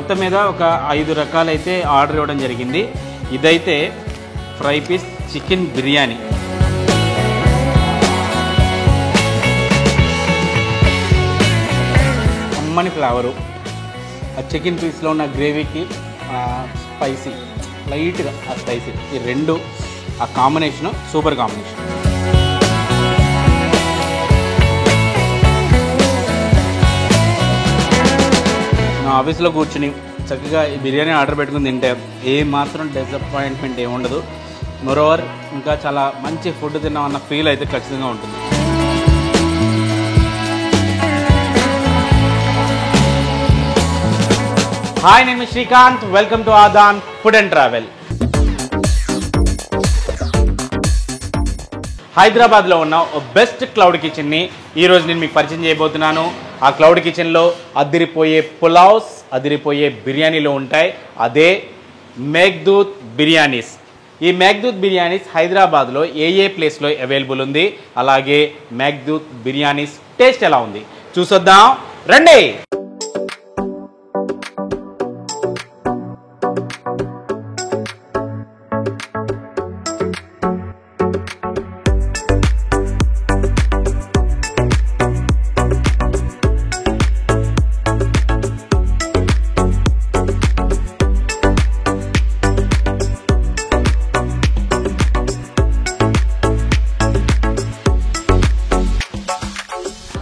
మొత్తం మీద ఒక 5 రకాలైతే ఆర్డర్ ఇవ్వడం జరిగింది. ఇదైతే ఫ్రై పీస్ చికెన్ బిర్యానీ. అమ్మని ఫ్లేవరు, ఆ చికెన్ పీస్లో ఉన్న గ్రేవీకి స్పైసీ, లైట్గా ఆ స్పైసీ, ఈ రెండు ఆ కాంబినేషను సూపర్ కాంబినేషన్. నా ఆఫీస్లో కూర్చుని చక్కగా ఈ బిర్యానీ ఆర్డర్ పెట్టుకుని తింటే ఏ మాత్రం డిసప్పాయింట్మెంట్ ఏమి ఉండదు. మోరోవర్ ఇంకా చాలా మంచి ఫుడ్ తిన్నామన్న ఫీల్ అయితే ఖచ్చితంగా ఉంటుంది. హాయ్, నేను Srikanth. Welcome to Aadan food and travel. హైదరాబాద్లో ఉన్న బెస్ట్ క్లౌడ్ కిచెన్ని ఈరోజు నేను మీకు పరిచయం చేయబోతున్నాను. ఆ క్లౌడ్ కిచెన్లో అదిరిపోయే పులావ్స్, అదిరిపోయే బిర్యానీలు ఉంటాయి. అదే మేఘ్దూత్ బిర్యానీస్. ఈ మేఘ్దూత్ బిర్యానీస్ హైదరాబాద్లో ఏ ప్లేస్లో అవైలబుల్ ఉంది, అలాగే మేఘ్దూత్ బిర్యానీస్ టేస్ట్ ఎలా ఉంది చూసొద్దాం రండి.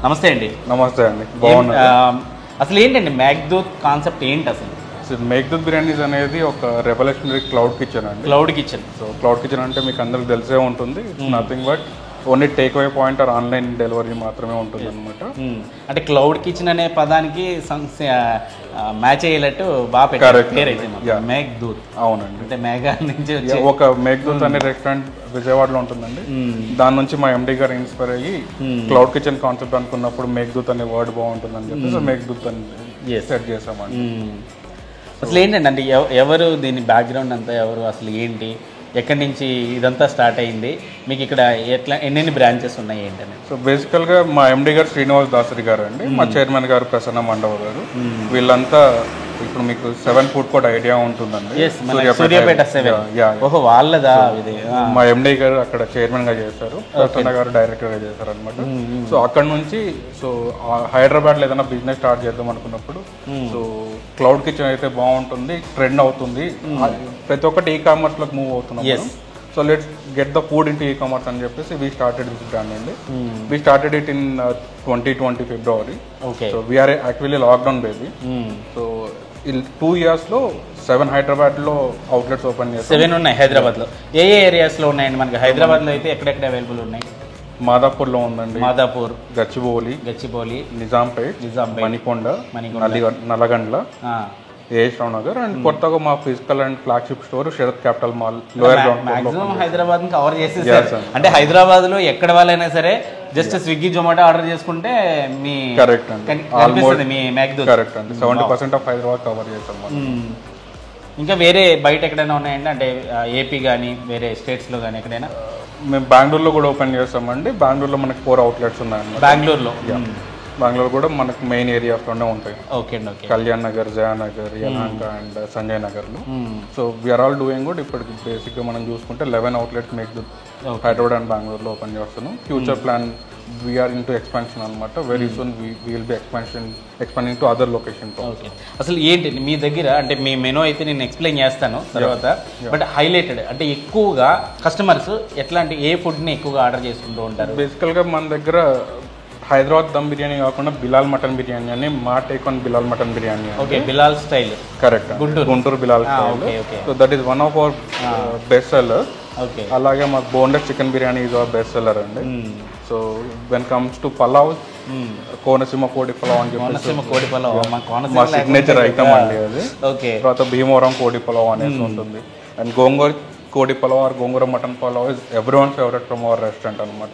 నమస్తే అండి. నమస్తే అండి, బాగున్నా. అసలు ఏంటండి మేఘ్దూత్ కాన్సెప్ట్ ఏంటి అసలు? మేఘ్దూత్ బిర్యానీస్ అనేది ఒక రెవల్యూషనరీ క్లౌడ్ కిచెన్ అండి. Cloud kitchen. So cloud kitchen అంటే మీకు అందరికి తెలిసే ఉంటుంది. Nothing but only take away point or online delivery మాత్రమే ఉంటుంది అనమాట. అంటే క్లౌడ్ కిచెన్ అనే పదానికి మ్యాచ్ అయ్యేటట్టు బాగా పెట్టారు పేరు అయితే మేఘ్దూత్. అవునండి, అంటే మేఘా నుంచి ఒక మేఘ్దూత్ అనే రెస్టారెంట్ విజయవాడలో ఉంటుందండి. దాని నుంచి మా ఎండి గారు ఇన్స్పైర్ అయ్యి క్లౌడ్ కిచెన్ కాన్సెప్ట్ అనుకున్నప్పుడు మేఘ్దూత్ అనే వర్డ్ బాగుంటుందని చెప్పి మేఘ్దూత్ అని సెట్ చేసామండి. అసలు ఏంటండి, అంటే ఎవరు దీని బ్యాక్గ్రౌండ్ అంతా, ఎవరు అసలు ఏంటి, ఎక్కడి నుంచి ఇదంతా స్టార్ట్ అయింది, మీకు ఇక్కడ ఎట్లా ఎన్ని బ్రాంచెస్ ఉన్నాయి ఏంటని? సో బేసికల్గా మా ఎండి గారు శ్రీనివాస్ దాసరి గారు అండి, మా చైర్మన్ గారు ప్రసన్న మండవ గారు, వీళ్ళంతా ఇప్పుడు మీకు 7 ఫుడ్ కోర్ట్ ఐడియా ఉంటుందండి. సూర్యాపేట 7. ఓహో, వాళ్ళదా ఇది? మా ఎండి గారు అక్కడ చైర్మన్ గా చేశారు, ప్రసన్న గారు డైరెక్టర్ గా చేశారు అనమాట. సో అక్కడ నుంచి సో హైదరాబాద్ లో ఏదైనా బిజినెస్ స్టార్ట్ చేద్దాం అనుకున్నప్పుడు సో క్లౌడ్ కిచెన్ అయితే బాగుంటుంది, ట్రెండ్ అవుతుంది, ప్రతి ఒక్కటి ఈ కామర్స్ లోకి మూవ్ అవుతున్నాం. So let's get the food into e commerce అని చెప్పేసి వీ స్టార్టెడ్ దిస్ బ్రాండ్ అండి. We started it in 2020 February. So we are actually lockdown baby. So 2 years లో 7 హైదరాబాద్ లో అవుట్లెట్స్ ఓపెన్ చేస్తాం. 7 ఉన్నాయి హైదరాబాద్ లో. ఏ ఏరియాస్ లో ఉన్నాయండి మనకి? హైదరాబాద్ లో అయితే ఎక్కడెక్కడ అవైలబుల్ ఉన్నాయి? మాదాపూర్ లో ఉందండి, మాదాపూర్, గచ్చిబౌలి, నిజాంపేట్, మణికొండ, నల్లగండ్ల, ఏఎస్రావు నగర్, అండ్ కొత్తగా మా physical and flagship store Sharath capital mall lower ground. Maximum Hyderabad cover చేసేసారు. అంటే హైదరాబాద్ లో ఎక్కడ వాళ్ళైనా సరే జస్ట్ స్విగ్గీ జొమాటో ఆర్డర్ చేసుకుంటే మీ కరెక్ట్ అండి, మీ మేఘ్దూత్ కరెక్ట్ అండి. 70% ఆఫ్ హైదరాబాద్ కవర్ చేస్తాం. ఇంకా వేరే బయట ఎక్కడైనా ఉన్నాయండి, అంటే ఏపీ కానీ వేరే స్టేట్స్ లో కానీ ఎక్కడైనా? మేము బెంగళూరులో కూడా ఓపెన్ చేస్తామండి. బెంగళూరులో మనకి 4 అవుట్లెట్స్ ఉన్నాయండి. బెంగళూరు కూడా మనకు మెయిన్ ఏరియాస్లోనే ఉంటాయి. కళ్యాణ్ నగర్, జయానగర్, యలహంక అండ్ సంజయ్ నగర్లో. So we are all doing good. ఇప్పటికి బేసిక్గా మనం చూసుకుంటే 11 అవుట్లెట్స్ మేఘ్దూత్ హైదరాబాద్ అండ్ బెంగళూరులో ఓపెన్ చేస్తున్నాం. Future plan we are into expansion అనమాట. Very soon we will be expanding to other location. అసలు ఏంటి మీ దగ్గర, అంటే మీ మెనూ అయితే నేను ఎక్స్ప్లెయిన్ చేస్తాను తర్వాత, బట్ హైలైటెడ్ అంటే ఎక్కువగా కస్టమర్స్ ఎట్లాంటి ఏ ఫుడ్ని ఎక్కువగా ఆర్డర్ చేసుకుంటూ ఉంటారు? బేసికల్గా మన దగ్గర హైదరాబాద్ దమ్ బిర్యానీ కాకుండా బిలాల్ మటన్ బిర్యానీ అని, మా take on Bilal mutton biryani. Okay, Bilal style. Correct, Guntur Bilal style. So that is one of our best seller. అలాగే మాకు boneless chicken biryani is our best seller అండి. So when comes to pulao, Konaseema కోడి పలావ్ అని చెప్పి మా సిగ్నేచర్ ఐటమ్ అండి అది. తర్వాత భీమవరం కోడి పలావ్ అనేసి ఉంటుంది. అండ్ గోంగూర కోడి pulao or gongura mutton pulao is everyone favourite from our restaurant అనమాట.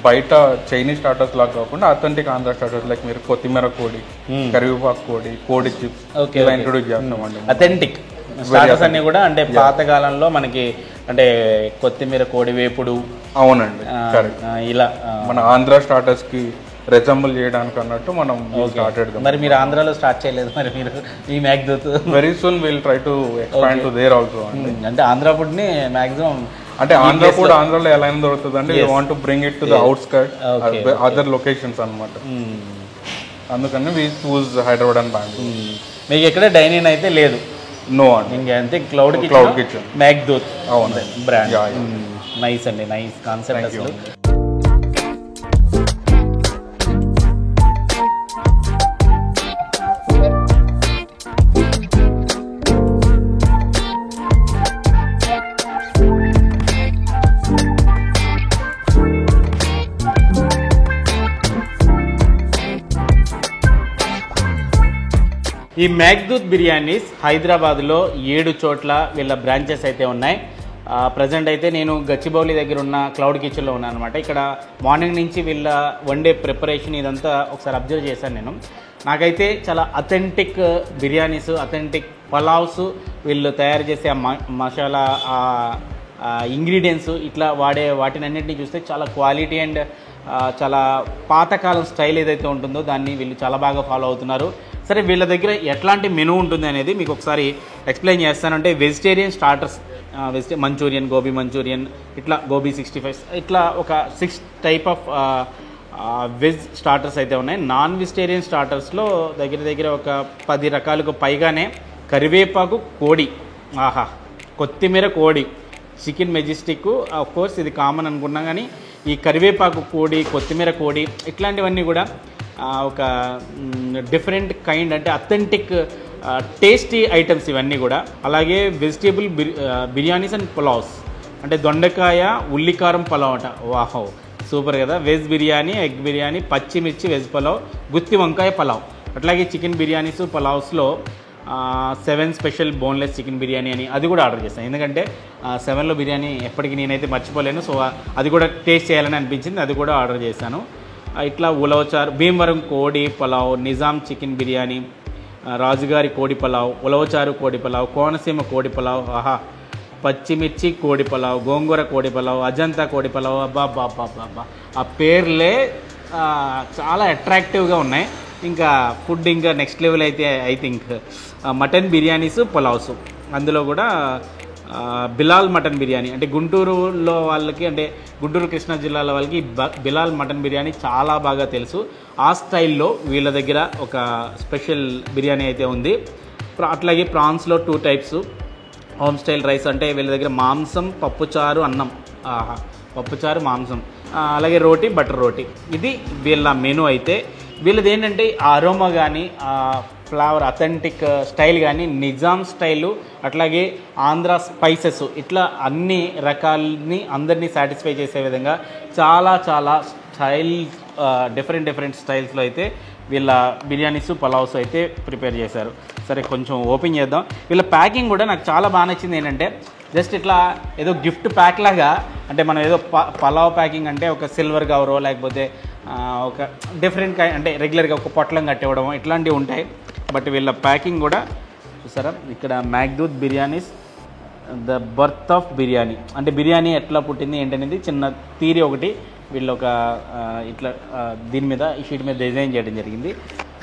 బయట చైనీస్ స్టార్టర్స్ లాగా కాకుండా అథెంటిక్ ఆంధ్ర స్టార్టర్స్ లైక్ మీరు కొత్తిమీర కోడి, కరివేపాకు కోడి, కోడి చిప్స్ ఇలా ఇంట్రొడ్యూస్ చేస్తామండి. అథెంటిక్ స్టార్టర్స్ అన్ని కూడా అంటే పాతకాలంలో మనకి అంటే కొత్తిమీర కోడి వేపుడు. అవునండి, కరెక్ట్. ఇలా మన ఆంధ్ర స్టార్టర్స్ కి రెజంబుల్ చేయడానికి అన్నట్టు మనం స్టార్టెడ్. మరి మీరు ఆంధ్రాలో స్టార్ట్ చేయలేదు మరి మీరు ఈ Meghdoot? Very soon will try to expand to there also. అంటే ఆంధ్ర ఫుడ్ ని మాక్సిమం అంటే ఆంధ్ర ఫుడ్ ఆంధ్రాలో ఎలా దొరుకుతుంది అంటే we want to bring it to the outskirt other locations అన్నమాట. అందుకని we chose Hyderabad and Bengaluru. మీకు ఎక్కడ డైనింగ్ అయితే లేదు? నో అండి, ఇంకా అంతే cloud kitchen Meghdoot brand. Nice అండి, నైస్ కాన్సెప్ట్ అసలు. ఈ మ్యాక్దూత్ బిర్యానీస్ హైదరాబాద్లో 7 చోట్ల వీళ్ళ బ్రాంచెస్ అయితే ఉన్నాయి. ప్రజెంట్ అయితే నేను గచ్చిబౌలి దగ్గర ఉన్న క్లౌడ్ కిచెన్లో ఉన్నాను అనమాట. ఇక్కడ మార్నింగ్ నుంచి వీళ్ళ వన్ డే ప్రిపరేషన్ ఇదంతా ఒకసారి అబ్జర్వ్ చేశాను నేను. నాకైతే చాలా అథెంటిక్ బిర్యానీస్, అథెంటిక్ పలావ్స్ వీళ్ళు తయారు చేసే మసాలా ఇంగ్రీడియంట్స్ ఇట్లా వాడే వాటినన్నింటినీ చూస్తే చాలా క్వాలిటీ అండ్ చాలా పాతకాలం స్టైల్ ఏదైతే ఉంటుందో దాన్ని వీళ్ళు చాలా బాగా ఫాలో అవుతున్నారు. సరే, వీళ్ళ దగ్గర ఎట్లాంటి మెనూ ఉంటుంది అనేది మీకు ఒకసారి ఎక్స్ప్లెయిన్ చేస్తానంటే vegetarian starters, Manchurian, gobi Manchurian, ఇట్లా గోబీ 65 ఇట్లా ఒక 6 టైప్ ఆఫ్ వెజ్ స్టార్టర్స్ అయితే ఉన్నాయి. నాన్ వెజిటేరియన్ స్టార్టర్స్లో దగ్గర ఒక 10 రకాలకు పైగానే కరివేపాకు కోడి, ఆహా, కొత్తిమీర కోడి, చికెన్ మెజెస్టిక్, ఆఫ్ కోర్స్ ఇది కామన్ అనుకున్నాం, కానీ ఈ కరివేపాకు కోడి, కొత్తిమీర కోడి ఇట్లాంటివన్నీ కూడా ఒక డిఫరెంట్ కైండ్ అంటే అథెంటిక్ టేస్టీ ఐటమ్స్ ఇవన్నీ కూడా. అలాగే వెజిటేబుల్ బిర్యానీస్ అండ్ పులావ్స్ అంటే దొండకాయ ఉల్లికారం పులావ్ అట, వాహో సూపర్ కదా. వెజ్ బిర్యానీ, ఎగ్ బిర్యానీ, పచ్చిమిర్చి వెజ్ పులావ్, గుత్తి వంకాయ పులావ్. అట్లాగే చికెన్ బిర్యానీస్ పులావ్స్లో 7 స్పెషల్ బోన్లెస్ చికెన్ బిర్యానీ అని అది కూడా ఆర్డర్ చేస్తాను. ఎందుకంటే 7లో బిర్యానీ ఎప్పటికీ నేనైతే మర్చిపోలేను. సో అది కూడా టేస్ట్ చేయాలని అనిపించింది, అది కూడా ఆర్డర్ చేశాను. ఇట్లా ఉలవచారు, భీమవరం కోడి పులావ్, నిజాం చికెన్ బిర్యానీ, రాజుగారి కోడి పులావ్, ఉలవచారు కోడి పులావ్, కోనసీమ కోడి పులావ్, ఆహా, పచ్చిమిర్చి కోడి పులావ్, గోంగూర కోడి పులావ్, అజంతా కోడి పులావ్. అబ్బా ఆ పేర్లే చాలా అట్రాక్టివ్గా ఉన్నాయి. ఇంకా ఫుడ్ ఇంకా నెక్స్ట్ లెవెల్ అయితే I think mutton biryanis, pulaos. అందులో కూడా బిలాల్ మటన్ బిర్యానీ అంటే గుంటూరులో వాళ్ళకి, అంటే గుంటూరు కృష్ణా జిల్లాల వాళ్ళకి బిలాల్ మటన్ బిర్యానీ చాలా బాగా తెలుసు. ఆ స్టైల్లో వీళ్ళ దగ్గర ఒక స్పెషల్ బిర్యానీ అయితే ఉంది. అట్లాగే ప్రాన్స్లో 2 టైప్స్, హోమ్ స్టైల్ రైస్ అంటే వీళ్ళ దగ్గర మాంసం, పప్పుచారు, అన్నం, పప్పుచారు, మాంసం, అలాగే రోటీ, బటర్ రోటీ. ఇది వీళ్ళ మెనూ అయితే. వీళ్ళది ఏంటంటే ఆ అరోమా కానీ ఫ్లేవర్, అథెంటిక్ స్టైల్ కానీ, నిజాం స్టైలు, అట్లాగే ఆంధ్ర స్పైసెస్, ఇట్లా అన్ని రకాలని అందరినీ సాటిస్ఫై చేసే విధంగా చాలా స్టైల్, డిఫరెంట్ స్టైల్స్లో అయితే వీళ్ళ బిర్యానీస్, పలావ్స్ అయితే ప్రిపేర్ చేశారు. సరే, కొంచెం ఓపెన్ చేద్దాం. వీళ్ళ ప్యాకింగ్ కూడా నాకు చాలా బాగా నచ్చింది. ఏంటంటే జస్ట్ ఇట్లా ఏదో గిఫ్ట్ ప్యాక్ లాగా, అంటే మనం ఏదో పలావ్ ప్యాకింగ్ అంటే ఒక సిల్వర్ కవరో లేకపోతే ఒక డిఫరెంట్ అంటే రెగ్యులర్గా ఒక పొట్లం కట్టివ్వడం ఇట్లాంటివి ఉంటాయి. బట్ వీళ్ళ ప్యాకింగ్ కూడా చూసారా, ఇక్కడ Meghdoot biryanis the birth of biryani అంటే బిర్యానీ ఎట్లా పుట్టింది ఏంటనేది చిన్న థియరీ ఒకటి వీళ్ళు ఒక ఇట్లా దీని మీద, ఈ షీట్ మీద డిజైన్ చేయడం జరిగింది.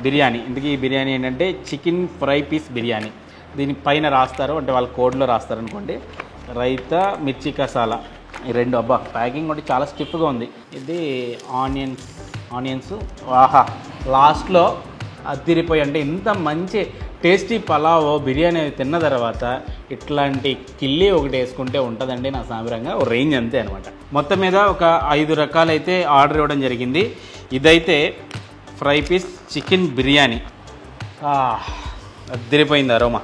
బిర్యానీ ఇందుకు ఈ బిర్యానీ ఏంటంటే చికెన్ ఫ్రై పీస్ బిర్యానీ. దీని పైన రాస్తారు, అంటే వాళ్ళ కోడ్లో రాస్తారు అనుకోండి, రైతా, మిర్చి కసాలా, ఈ 2. అబ్బా, ప్యాకింగ్ కూడా చాలా స్టిఫ్గా ఉంది. ఇది ఆనియన్స్, ఆహా, లాస్ట్లో అదిరిపోయి, అంటే ఇంత మంచి టేస్టీ పలావ్ బిర్యానీ తిన్న తర్వాత ఇట్లాంటి కిల్లి ఒకటి వేసుకుంటే ఉంటుందండి నా సామిరంగా ఓ రేంజ్ అంతే అనమాట. మొత్తం మీద ఒక 5 రకాలైతే ఆర్డర్ ఇవ్వడం జరిగింది. ఇదైతే ఫ్రై పీస్ చికెన్ బిర్యానీ, అదిరిపోయింది అరోమా.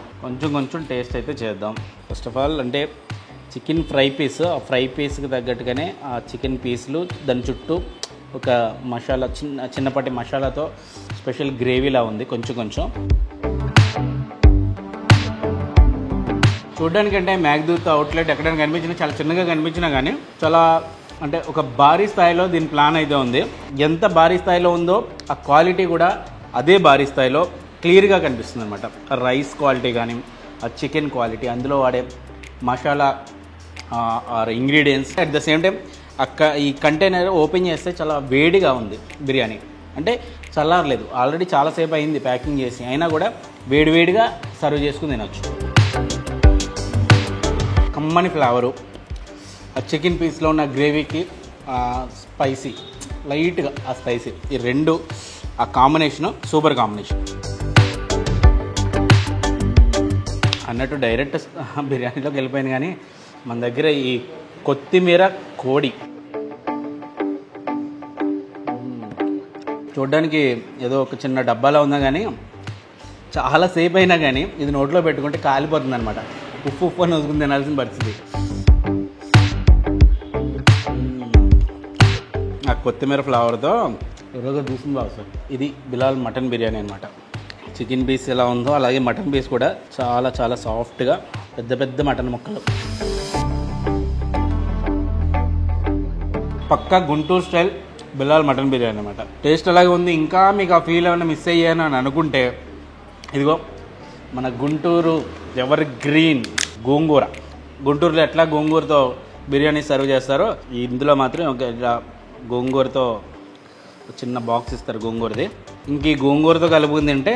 కొంచెం టేస్ట్ అయితే చేద్దాం. ఫస్ట్ ఆఫ్ ఆల్ అంటే చికెన్ ఫ్రై పీస్, ఆ ఫ్రై పీస్కి తగ్గట్టుగానే ఆ చికెన్ పీసులు, దాని చుట్టూ ఒక మసాలా, చిన్నపాటి మసాలాతో స్పెషల్ గ్రేవీలా ఉంది. కొంచెం చూడడానికంటే మ్యాక్దూత్ అవుట్లెట్ ఎక్కడైనా కనిపించినా చాలా చిన్నగా కనిపించినా కానీ చాలా అంటే ఒక భారీ స్థాయిలో దీని ప్లాన్ అయితే ఉంది. ఎంత భారీ స్థాయిలో ఉందో ఆ క్వాలిటీ కూడా అదే భారీ స్థాయిలో క్లియర్గా కనిపిస్తుంది అనమాట. రైస్ క్వాలిటీ కానీ, ఆ చికెన్ క్వాలిటీ, అందులో వాడే masala ingredients, at the same time ఈ కంటైనర్ ఓపెన్ చేస్తే చాలా వేడిగా ఉంది బిర్యానీ. అంటే చల్లారలేదు, ఆల్రెడీ చాలాసేపు అయింది ప్యాకింగ్ చేసి, అయినా కూడా వేడివేడిగా సర్వ్ చేసుకుని తినొచ్చు. కమ్మని ఫ్లేవరు, ఆ చికెన్ పీస్లో ఉన్న గ్రేవీకి స్పైసీ, లైట్గా ఆ స్పైసీ, ఈ రెండు ఆ కాంబినేషను సూపర్ కాంబినేషన్. అన్నట్టు డైరెక్ట్ బిర్యానీలోకి వెళ్ళిపోయింది, కానీ మన దగ్గర ఈ కొత్తిమీర కోడి చూడ్డానికి ఏదో ఒక చిన్న డబ్బాలో ఉందా, కానీ చాలాసేపు అయినా కానీ ఇది నోట్లో పెట్టుకుంటే కాలిపోతుంది అనమాట. ఉప్పు ఉప్పు అని వదుకుని తినాల్సిన పరిస్థితి. ఆ కొత్తిమీర ఫ్లేవర్తో ఎర్రగా దూసింది బాగా సార్. ఇది బిలాల్ మటన్ బిర్యానీ అనమాట. చికెన్ పీస్ ఎలా ఉందో అలాగే మటన్ పీస్ కూడా చాలా చాలా సాఫ్ట్గా, పెద్ద పెద్ద మటన్ ముక్కలు. పక్కా గుంటూరు స్టైల్ బిలాల్ మటన్ బిర్యానీ అనమాట. టేస్ట్ అలాగే ఉంది. ఇంకా మీకు ఆ ఫీల్ ఏమైనా మిస్ అయ్యాను అని అనుకుంటే ఇదిగో మన గుంటూరు ఎవర్ గ్రీన్ గోంగూర. గుంటూరులో ఎట్లా గోంగూరతో బిర్యానీ సర్వ్ చేస్తారో ఇందులో మాత్రం ఒక గోంగూరతో చిన్న బాక్స్ ఇస్తారు గోంగూరది. ఇంక ఈ గోంగూరతో కలుపుకుని తింటే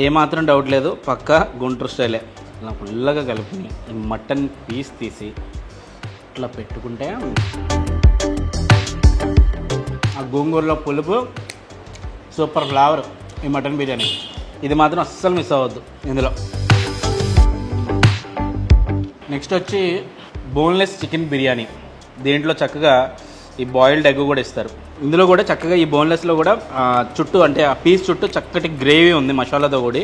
ఏమాత్రం డౌట్ లేదు, పక్కా గుంటూరు స్టైలే. ఇలా ఫుల్గా కలుపుకుని ఈ మటన్ పీస్ తీసి ఇట్లా పెట్టుకుంటే ఆ గోంగూరలో పులుపు, సూపర్ ఫ్లేవర్ ఈ మటన్ బిర్యానీ. ఇది మాత్రం అస్సలు మిస్ అవ్వద్దు ఇందులో. నెక్స్ట్ వచ్చి బోన్లెస్ చికెన్ బిర్యానీ. దీంట్లో చక్కగా ఈ బాయిల్డ్ ఎగ్ కూడా ఇస్తారు. ఇందులో కూడా చక్కగా ఈ బోన్లెస్లో కూడా చుట్టూ అంటే ఆ పీస్ చుట్టూ చక్కటి గ్రేవీ ఉంది మసాలాతో కూడి.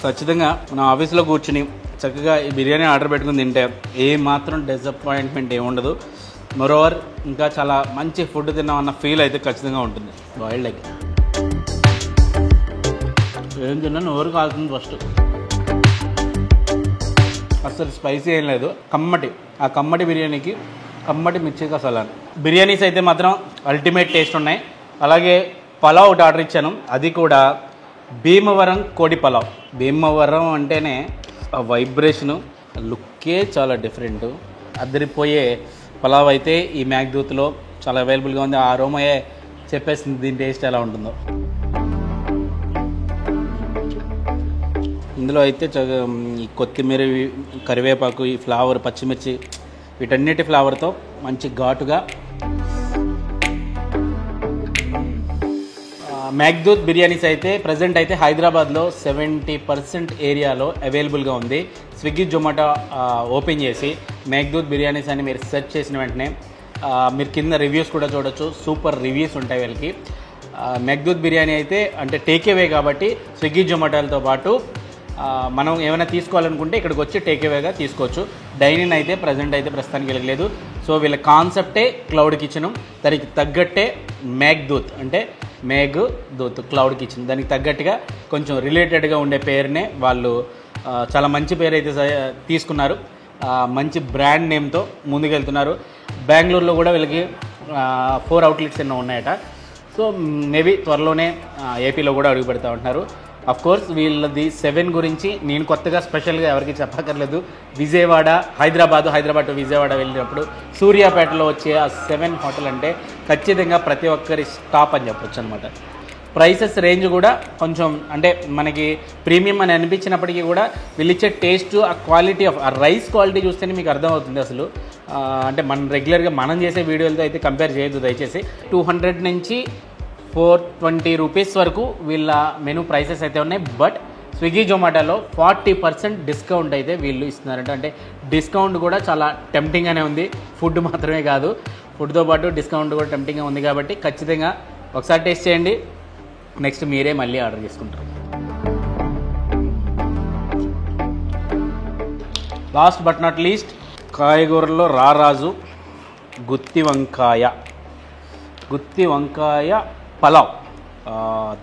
ఖచ్చితంగా మన ఆఫీస్లో కూర్చుని చక్కగా ఈ బిర్యానీ ఆర్డర్ పెట్టుకుని తింటే ఏ మాత్రం డిసప్పాయింట్మెంట్ ఏముండదు. మరోవర్ ఇంకా చాలా మంచి ఫుడ్ తిన్నామన్న ఫీల్ అయితే ఖచ్చితంగా ఉంటుంది. బాయిల్డ్ ఎగ్ ఏం తిన్నా నోరు కాలుతుంది ఫస్ట్. అసలు స్పైసీ ఏం లేదు, కమ్మటి. ఆ కమ్మటి బిర్యానీకి కమ్మటి మిర్చి కసాలాను. బిర్యానీస్ అయితే మాత్రం అల్టిమేట్ టేస్ట్ ఉన్నాయి. అలాగే పలావ్ ఒకటి ఆర్డర్ ఇచ్చాను, అది కూడా భీమవరం కోడి పలావ్. భీమవరం అంటేనే ఆ వైబ్రేషను, లుక్కే చాలా డిఫరెంట్. అద్దరిపోయే పలావ్ అయితే ఈ మేఘదూత్లో చాలా అవైలబుల్గా ఉంది. ఆ అరోమయే చెప్పేసింది దీని టేస్ట్ ఎలా ఉంటుందో. ఇందులో అయితే ఈ కొత్తిమీర, కరివేపాకు, ఈ ఫ్లేవర్, పచ్చిమిర్చి, వీటన్నిటి ఫ్లేవర్తో మంచి ఘాటుగా. మేఘదూత్ బిర్యానీస్ అయితే ప్రజెంట్ అయితే హైదరాబాద్లో 70% ఏరియాలో అవైలబుల్గా ఉంది. స్విగ్గీ, జొమాటో ఓపెన్ చేసి మేఘదూత్ బిర్యానీస్ అని మీరు సెర్చ్ చేసిన వెంటనే మీరు కింద రివ్యూస్ కూడా చూడొచ్చు. సూపర్ రివ్యూస్ ఉంటాయి వీళ్ళకి. మేఘదూత్ బిర్యానీ అయితే అంటే టేక్అవే కాబట్టి స్విగ్గీ, జొమాటోలతో పాటు మనం ఏమైనా తీసుకోవాలనుకుంటే ఇక్కడికి వచ్చి టేక్అవేగా తీసుకోవచ్చు. డైనింగ్ అయితే ప్రజెంట్ అయితే ప్రస్తుతానికి వెళ్ళలేదు. సో వీళ్ళ కాన్సెప్టే క్లౌడ్ కిచెను, దానికి తగ్గట్టే మేఘదూత్ అంటే మేఘదూత్ క్లౌడ్ కిచెన్, దానికి తగ్గట్టుగా కొంచెం రిలేటెడ్గా ఉండే పేరునే వాళ్ళు చాలా మంచి పేరు అయితే తీసుకున్నారు. మంచి బ్రాండ్ నేమ్తో ముందుకెళ్తున్నారు. బెంగళూరులో కూడా వీళ్ళకి 4 అవుట్లెట్స్ ఎన్నో ఉన్నాయట. సో మేబీ త్వరలోనే ఏపీలో కూడా అడుగు పెడతా ఉంటున్నారు. అఫ్కోర్స్ వీళ్ళది 7 గురించి నేను కొత్తగా స్పెషల్గా ఎవరికి చెప్పక్కర్లేదు. విజయవాడ, హైదరాబాద్ టు విజయవాడ వెళ్ళినప్పుడు సూర్యాపేటలో వచ్చే ఆ 7 హోటల్ అంటే ఖచ్చితంగా ప్రతి ఒక్కరి స్టాప్ అని చెప్పొచ్చు అనమాట. ప్రైసెస్ రేంజ్ కూడా కొంచెం అంటే మనకి ప్రీమియం అని అనిపించినప్పటికీ కూడా వీళ్ళు ఇచ్చే టేస్ట్, ఆ క్వాలిటీ ఆఫ్ ఆ రైస్ క్వాలిటీ చూస్తేనే మీకు అర్థమవుతుంది అసలు. అంటే మనం రెగ్యులర్గా మనం చేసే వీడియోలతో అయితే కంపేర్ చేయొద్దు దయచేసి. 200 నుంచి 420 రూపీస్ వరకు వీళ్ళ మెనూ ప్రైసెస్ అయితే ఉన్నాయి. బట్ స్విగ్గీ, జొమాటోలో 40% డిస్కౌంట్ అయితే వీళ్ళు ఇస్తున్నారంట. అంటే డిస్కౌంట్ కూడా చాలా టెంప్టింగ్గానే ఉంది. ఫుడ్ మాత్రమే కాదు, ఫుడ్తో పాటు డిస్కౌంట్ కూడా టెంప్టింగ్గా ఉంది. కాబట్టి ఖచ్చితంగా ఒకసారి టేస్ట్ చేయండి, నెక్స్ట్ మీరే మళ్ళీ ఆర్డర్ చేసుకుంటారు. లాస్ట్ బట్ నాట్ లీస్ట్, కాయగూరలో రారాజు గుత్తి వంకాయ పలావ్.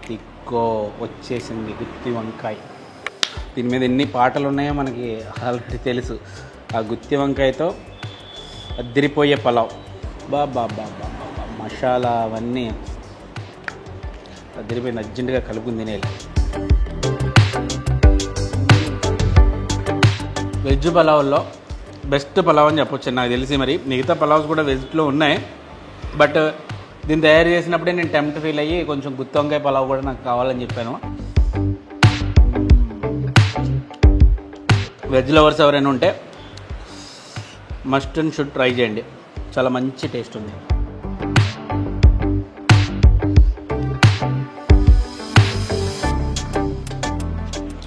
తిక్కో వచ్చేసింది గుత్తి వంకాయ. దీని మీద ఎన్ని పాటలు ఉన్నాయో మనకి ఆల్రెడీ తెలుసు. ఆ గుత్తి వంకాయతో అద్దరిపోయే పలావ్. బాబా మసాలా అవన్నీ అద్దరిపోయింది. అర్జెంటుగా కలుపుకుని తినేయాలి. వెజ్ పలావ్లో బెస్ట్ పలావ్ అని చెప్పొచ్చు నాకు తెలిసి. మరి మిగతా పలావ్స్ కూడా వెజ్లో ఉన్నాయి, బట్ దీన్ని తయారు చేసినప్పుడే నేను టెంప్ట్ ఫీల్ అయ్యి కొంచెం గుత్తి వంకాయ పలావ్ కూడా నాకు కావాలని చెప్పాను. వెజ్ లవర్స్ ఎవరైనా ఉంటే మస్ట్ అండ్ షుడ్ ట్రై చేయండి, చాలా మంచి టేస్ట్ ఉంది.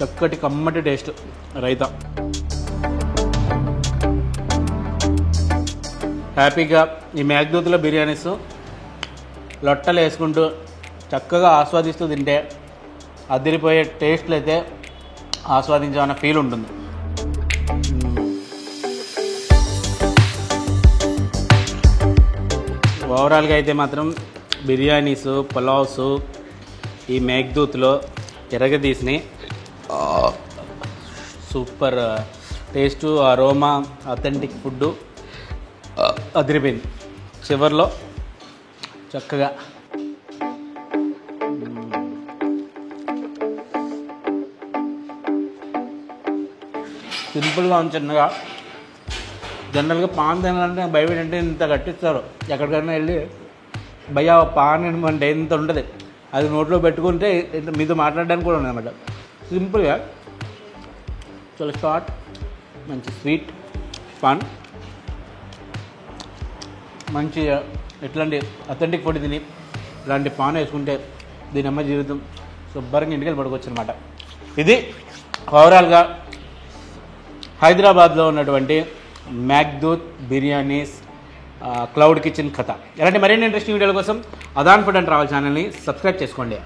చక్కటి కమ్మటి టేస్ట్ రైతా. హ్యాపీగా ఈ మేఘదూత్లో బిర్యానీస్ లొట్టలు వేసుకుంటూ చక్కగా ఆస్వాదిస్తూ తింటే అదిరిపోయే టేస్ట్లు అయితే ఆస్వాదించామన్న ఫీల్ ఉంటుంది. ఓవరాల్గా అయితే మాత్రం బిర్యానీస్, పులావ్స్ ఈ మేఘదూత్లో ఎరగదీసినాయి. Super taste, aroma, authentic food అదిరిపోయింది. చివర్లో చక్కగా సింపుల్గా చిన్నగా. జనరల్గా పాన్ తినాలంటే భయపడంటే ఇంత కట్టిస్తారు. ఎక్కడికైనా వెళ్ళి భయ్యా పాన్ అంటే ఇంత ఉంటుంది, అది నోట్లో పెట్టుకుంటే మీతో మాట్లాడడానికి కూడా ఉంది అన్నమాట. సింపుల్గా చాలా షార్ట్, మంచి స్వీట్ పాన్, మంచి ఎట్లాంటి అథెంటిక్ ఫుడ్ తిని ఇలాంటి పాన్ వేసుకుంటే దీని అమ్మ జీవితం శుభ్రంగా ఇంటికి పడుకోవచ్చు అనమాట. ఇది ఓవరాల్గా హైదరాబాద్లో ఉన్నటువంటి మేఘదూత్ బిర్యానీస్ క్లౌడ్ కిచెన్ కథ. ఇలాంటి మరిన్ని ఇంట్రెస్టింగ్ వీడియోల కోసం అదాన్ ఫుడ్ అండ్ ట్రావెల్ ఛానల్ని సబ్స్క్రైబ్ చేసుకోండి.